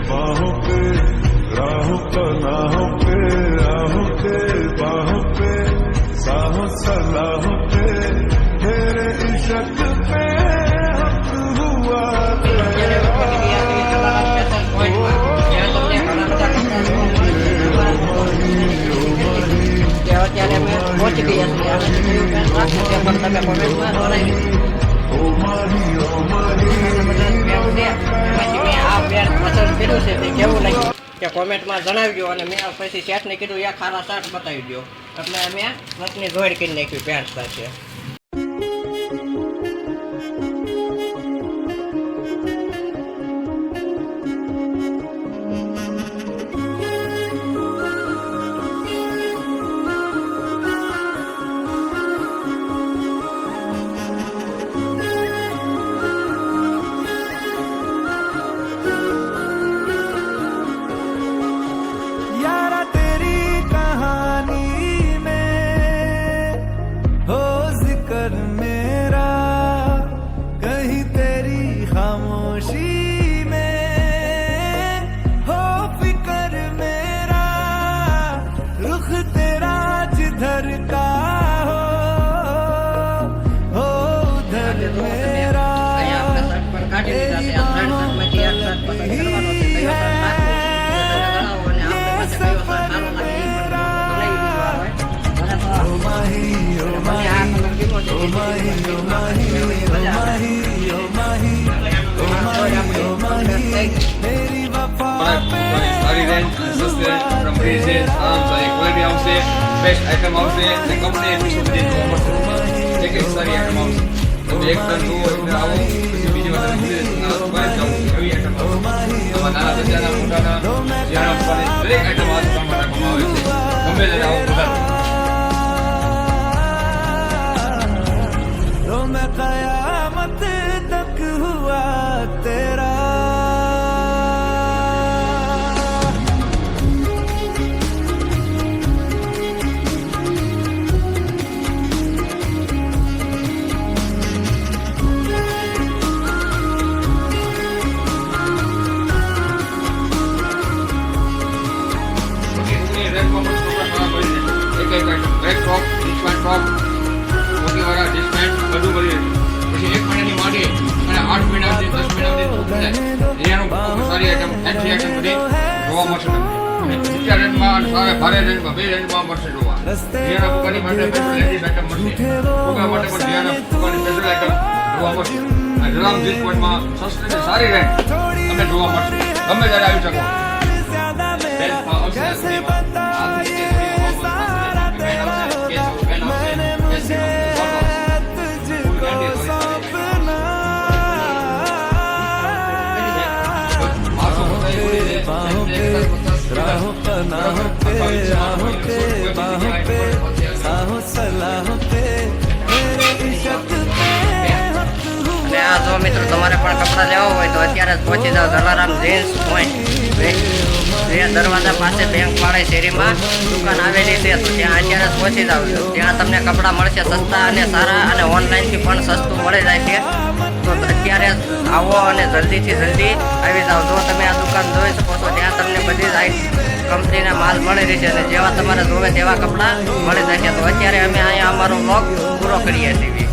बाहों पे राहों पनाहों पे राहों पे बाहों पे साहों सलाहों पे तेरे इश्क पे हक हुआ અત્યારે અમે પહોંચી ગયા છીએ પણ તમે કોમેન્ટમાં જણાવી આ પેર પસંદ કર્યું છે તે કેવું લાગ્યું કે કોમેન્ટમાં જણાવજો અને મેં પછી શેઠને કીધું યા ખારા શર્ટ બતાવી દો એટલે અમે રથની જોડ કરી નાખ્યું પેન્ટ સાથે સારી રેન્જ સસ્તી રેન્જ from Reasons આરામથી ક્વોલિટી આવશે બેસ્ટ આઇટમ આવશે અને કંપની વિશે બધી જોવા મળશે એક સારી આઇટમ આવશે તમે એક ટન જુઓ એટલે આવો પછી બીજી વાર તમે એવી આઇટમ આવશે નાના બચ્ચાના મોટાના જ્યાં આપવાની દરેક આઇટમ આ દુકાનમાં રાખવામાં આવે છે ગમે ત્યારે આવો બધા मैं कयामत तक हुआ तेरा બધું પછી 1 મહિનાની માંડી અને 8 મહિના સુધી 10 મહિના સુધી સારી આઈટમ એન્ટ્રી આઈટમ બધી જોવા મળશે તમને ઊંચા રેન્જમાં અને સારા ભારે રેન્જમાં બે રેન્જમાં મળશે જોવા ધ્યાન ફુગાની માટે સ્પેશિયલ લેડીઝ આઈટમ મળશે ફુગા માટે પણ ધ્યાન ફુગાની સ્પેશિયલ આઈટમ જોવા મળશે અને રામજી પોઈન્ટમાં સસ્તી સારી રેન્જ તમને જોવા મળશે ગમે ત્યારે આવી શકો राहों पनाहों पे राहों पे बाहों पे साहों सलाहों पे मेरे इश्क पे અને આ જો મિત્રો તમારે પણ કપડાં લેવા હોય તો અત્યારે જ પહોંચી જાઓ જલારામ જીન્સ પોઈન્ટ જે દરવાજા પાસે બેંક વાળા શેરીમાં દુકાન આવેલી છે તો ત્યાં અત્યારે જ પહોંચી જાવ ત્યાં તમને કપડાં મળશે સસ્તા અને સારા અને ઓનલાઈનથી પણ સસ્તું મળી જાય છે તો અત્યારે આવો અને જલ્દીથી જલ્દી આવી જાઓ જો તમે આ દુકાન જોઈ શકો છો ત્યાં તમને બધી જ કંપનીના માલ મળી રહેશે અને જેવા તમારે જોવે તેવા કપડાં મળી જશે તો અત્યારે અમે અહીંયા અમારો બ્લોગ પૂરો કરીએ છીએ.